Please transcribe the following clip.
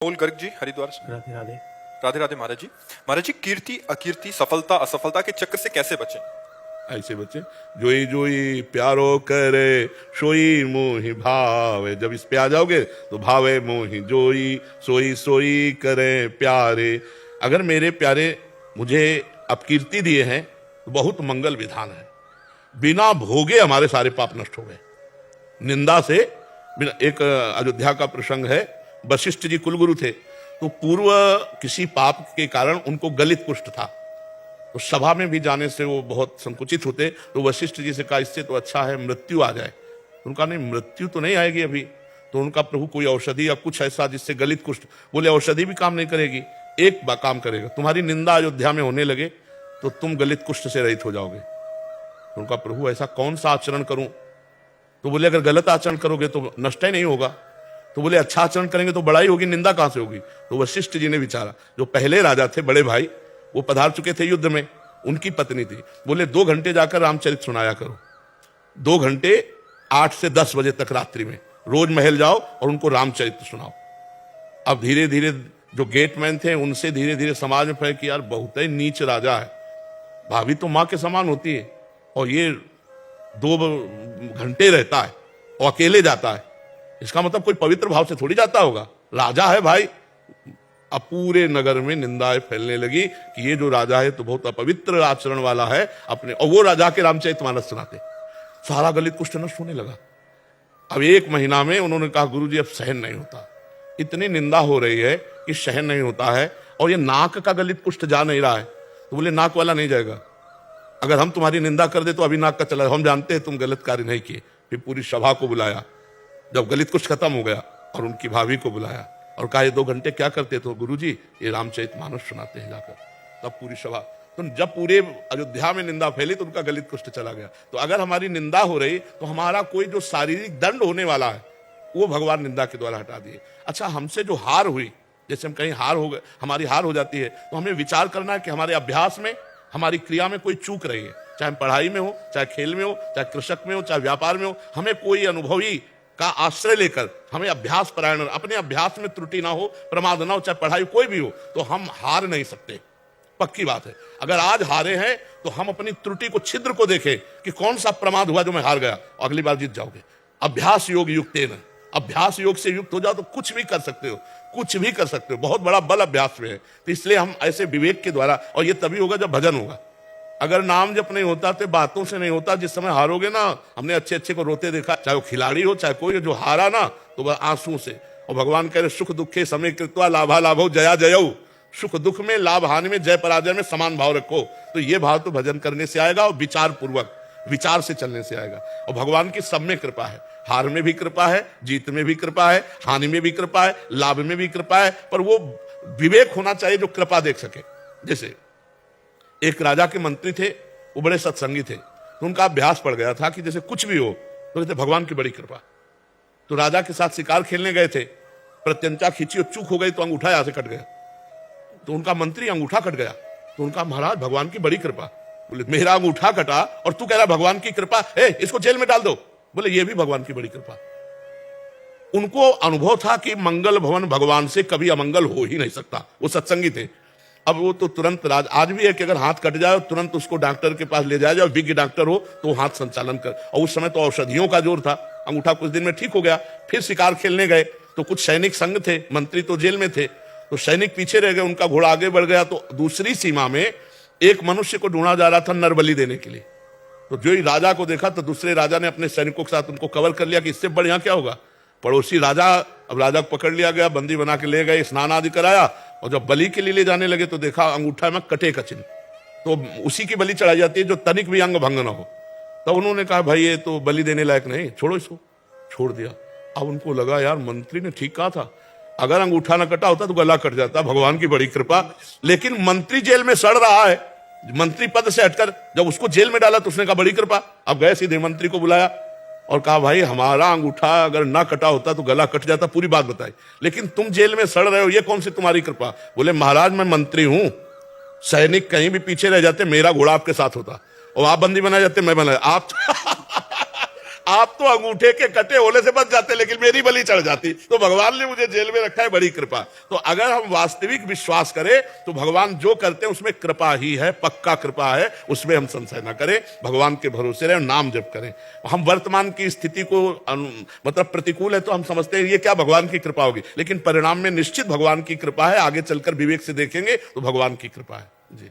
राहुल गर्ग जी हरिद्वार से। राधे राधे। राधे राधे महाराज जी। महाराज जी, कीर्ति अकीर्ति सफलता असफलता के चक्र से कैसे बचें? ऐसे बच्चे जोई जोई प्यारो करे सोई मोहि भावे, जब इस पे आ जाओगे तो भावे मोहि जोई सोई सोई करे प्यारे। अगर मेरे प्यारे मुझे अपकीर्ति दिए हैं तो बहुत मंगल विधान है, बिना भोगे हमारे सारे पाप नष्ट हो गए। निंदा से बिना, एक अयोध्या का प्रसंग है, वशिष्ठ जी कुलगुरु थे, तो पूर्व किसी पाप के कारण उनको गलित कुष्ठ था, तो सभा में भी जाने से वो बहुत संकुचित होते। तो वशिष्ठ जी से कहा इससे तो अच्छा है मृत्यु आ जाए। तो उनका नहीं, मृत्यु तो नहीं आएगी अभी। तो उनका प्रभु कोई औषधि या कुछ ऐसा जिससे गलित कुष्ठ, बोले औषधि भी काम नहीं करेगी, एक काम करेगा, तुम्हारी निंदा अयोध्या में होने लगे तो तुम गलित कुष्ठ से रहित हो जाओगे। तो उनका प्रभु ऐसा कौन सा आचरण करूं? तो बोले अगर गलत आचरण करोगे तो नष्ट ही नहीं होगा। तो बोले अच्छा आचरण करेंगे तो बड़ाई होगी, निंदा कहां से होगी? तो वशिष्ठ जी ने विचारा, जो पहले राजा थे बड़े भाई, वो पधार चुके थे युद्ध में, उनकी पत्नी थी, बोले 2 घंटे जाकर रामचरित सुनाया करो, 2 घंटे 8 से 10 बजे तक रात्रि में रोज महल जाओ और उनको रामचरित सुनाओ। अब धीरे धीरे जो गेटमैन थे उनसे धीरे धीरे समाज में फैल कि यार बहुत ही नीच राजा है, भाभी तो माँ के समान होती है और ये 2 घंटे रहता है और अकेले जाता है, इसका मतलब कोई पवित्र भाव से थोड़ी जाता होगा, राजा है भाई। अब पूरे नगर में निंदाएं फैलने लगी कि ये जो राजा है तो बहुत अपवित्र आचरण वाला है अपने, और वो राजा के रामचरितमानस सुनाते, सारा गलित कुष्ठ नष्ट होने लगा। अब 1 महीना में उन्होंने कहा गुरुजी अब सहन नहीं होता, इतनी निंदा हो रही है कि सहन नहीं होता है, और ये नाक का गलित कुष्ठ जा नहीं रहा है। तो बोले नाक वाला नहीं जाएगा, अगर हम तुम्हारी निंदा कर दे तो अभी नाक का चला, हम जानते हैं तुम गलत कार्य नहीं किए। फिर पूरी सभा को बुलाया, जब गलित कुष्ठ खत्म हो गया, और उनकी भाभी को बुलाया और कहा ये 2 घंटे क्या करते? तो गुरुजी ये रामचरितमानस सुनाते हैं जाकर। तब पूरी सभा, तो जब पूरे अयोध्या में निंदा फैली तो उनका गलित कुष्ठ चला गया। तो अगर हमारी निंदा हो रही तो हमारा कोई जो शारीरिक दंड होने वाला है वो भगवान निंदा के द्वारा हटा दिए। अच्छा, हमसे जो हार हुई, जैसे हम कहीं हार हो गए, हमारी हार हो जाती है, तो हमें विचार करना है कि हमारे अभ्यास में, हमारी क्रिया में कोई चूक रही है, चाहे पढ़ाई में हो, चाहे खेल में हो, चाहे कृषक में हो, चाहे व्यापार में हो। हमें कोई अनुभवी का आश्रय लेकर, हमें अभ्यास परायण, अपने अभ्यास में त्रुटि ना हो, प्रमाद ना हो, चाहे पढ़ाई कोई भी हो, तो हम हार नहीं सकते, पक्की बात है। अगर आज हारे हैं तो हम अपनी त्रुटि को, छिद्र को देखें कि कौन सा प्रमाद हुआ जो मैं हार गया, अगली बार जीत जाओगे। अभ्यास योग युक्तेन, अभ्यास योग से युक्त हो जाओ तो कुछ भी कर सकते हो, कुछ भी कर सकते हो, बहुत बड़ा बल अभ्यास में है। तो इसलिए हम ऐसे विवेक के द्वारा, और ये तभी होगा जब भजन होगा। अगर नाम जप नहीं होता तो बातों से नहीं होता। जिस समय हारोगे ना, हमने अच्छे अच्छे को रोते देखा, चाहे वो खिलाड़ी हो चाहे कोई, जो हारा ना तो वह आंसू से। और भगवान कह रहे सुख दुखे समय कृत्वा लाभा लाभो जया जयऊ, सुख दुख में, लाभ हानि में, जय पराजय में समान भाव रखो। तो ये भाव तो भजन करने से आएगा, और विचार पूर्वक, विचार से चलने से आएगा। और भगवान की सब में कृपा है, हार में भी कृपा है, जीत में भी कृपा है, हानि में भी कृपा है, लाभ में भी कृपा है, पर वो विवेक होना चाहिए जो कृपा देख सके। जैसे एक राजा के मंत्री थे, वो बड़े सत्संगी थे, तो उनका अभ्यास पड़ गया था कि जैसे कुछ भी हो तो कहते भगवान की बड़ी कृपा। तो राजा के साथ शिकार खेलने गए थे, प्रत्यंचा खींची और चूक हो गई तो अंगूठा यहां से कट गया। तो उनका मंत्री, अंगूठा कट गया, तो उनका महाराज भगवान की बड़ी कृपा। बोले मेरा अंगूठा कटा और तू कह रहा भगवान की कृपा, इसको जेल में डाल दो। बोले ये भी भगवान की बड़ी कृपा। उनको अनुभव था कि मंगल भवन भगवान से कभी अमंगल हो ही नहीं सकता, वो सत्संगी थे। अब वो तो तुरंत आज भी है कि अगर हाथ कट जाए तुरंत उसको डॉक्टर के पास ले जाया जाए, विज्ञ डॉक्टर हो तो हाथ संचालन कर। और उस समय तो औषधियों का जोर था, अंगूठा कुछ दिन में ठीक हो गया। फिर शिकार खेलने गए तो कुछ सैनिक संग थे, मंत्री तो जेल में थे, तो सैनिक पीछे रह गए, उनका घोड़ा आगे बढ़ गया। तो दूसरी सीमा में एक मनुष्य को ढूंढा जा रहा था नरबली देने के लिए। तो जो ही राजा को देखा तो दूसरे राजा ने अपने सैनिकों के साथ उनको कवर कर लिया कि इससे बढ़िया क्या होगा। पड़ोसी राजा, अब राजा को पकड़ लिया गया, बंदी बना के ले गए, स्नान आदि कराया, और जब बलि के लिए ले जाने लगे तो देखा अंगूठा में कटे का चिन्ह। तो उसी की बलि चढ़ाई जाती है जो तनिक भी अंग भंग न हो। तब उन्होंने कहा भाई ये तो बलि देने लायक नहीं, छोड़ो इसको, छोड़ दिया। अब उनको लगा यार मंत्री ने ठीक कहा था, अगर अंगूठा न कटा होता तो गला कट जाता, भगवान की बड़ी कृपा। लेकिन मंत्री जेल में सड़ रहा है, मंत्री पद से हटकर जब उसको जेल में डाला तो उसने कहा बड़ी कृपा। अब गए सीधे मंत्री को बुलाया और कहा भाई हमारा अंगूठा अगर ना कटा होता तो गला कट जाता, पूरी बात बताई, लेकिन तुम जेल में सड़ रहे हो, ये कौन सी तुम्हारी कृपा? बोले महाराज मैं मंत्री हूं, सैनिक कहीं भी पीछे रह जाते मेरा घोड़ा आपके साथ होता, और आप बंदी बनाए जाते मैं बना आप आप तो अंगूठे के कटे होने से बच जाते, लेकिन मेरी बलि चढ़ जाती। तो भगवान ने मुझे जेल में रखा है, बड़ी कृपा। तो अगर हम वास्तविक विश्वास करें तो भगवान जो करते हैं उसमें कृपा ही है, पक्का कृपा है, उसमें हम संशय ना करें, भगवान के भरोसे रहें, नाम जप करें। हम वर्तमान की स्थिति को मतलब प्रतिकूल है तो हम समझते हैं ये क्या भगवान की कृपा होगी, लेकिन परिणाम में निश्चित भगवान की कृपा है। आगे चलकर विवेक से देखेंगे तो भगवान की कृपा है जी।